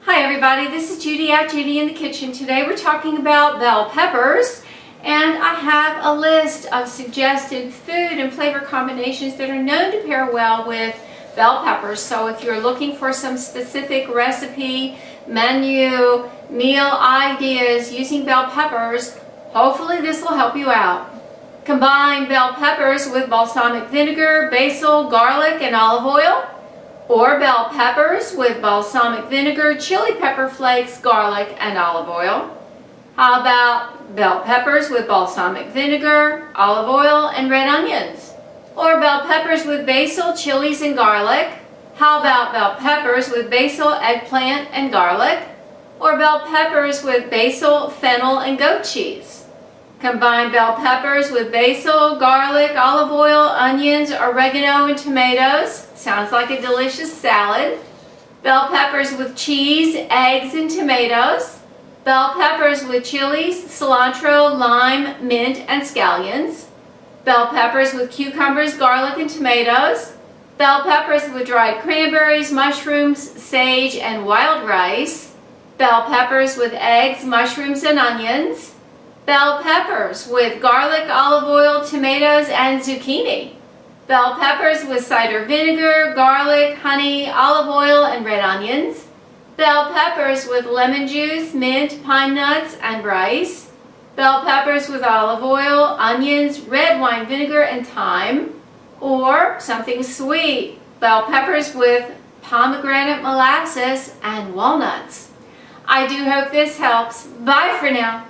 Hi everybody, this is Judy at Judi in the Kitchen. Today we're talking about bell peppers, and I have a list of suggested food and flavor combinations that are known to pair well with bell peppers. So if you're looking for some specific recipe, menu, meal ideas using bell peppers, hopefully this will help you out. Combine bell peppers with balsamic vinegar, basil, garlic, and olive oil. Or bell peppers with balsamic vinegar, chili pepper flakes, garlic, and olive oil. How about bell peppers with balsamic vinegar, olive oil, and red onions? Or bell peppers with basil, chilies, and garlic? How about bell peppers with basil, eggplant, and garlic? Or bell peppers with basil, fennel, and goat cheese? Combine bell peppers with basil, garlic, olive oil, onions, oregano, and tomatoes. Sounds like a delicious salad. Bell peppers with cheese, eggs, and tomatoes. Bell peppers with chilies, cilantro, lime, mint, and scallions. Bell peppers with cucumbers, garlic, and tomatoes. Bell peppers with dried cranberries, mushrooms, sage, and wild rice. Bell peppers with eggs, mushrooms, and onions. Bell peppers with garlic, olive oil, tomatoes, and zucchini. Bell peppers with cider vinegar, garlic, honey, olive oil, and red onions. Bell peppers with lemon juice, mint, pine nuts, and rice. Bell peppers with olive oil, onions, red wine vinegar, and thyme. Or something sweet, bell peppers with pomegranate molasses and walnuts. I do hope this helps. Bye for now.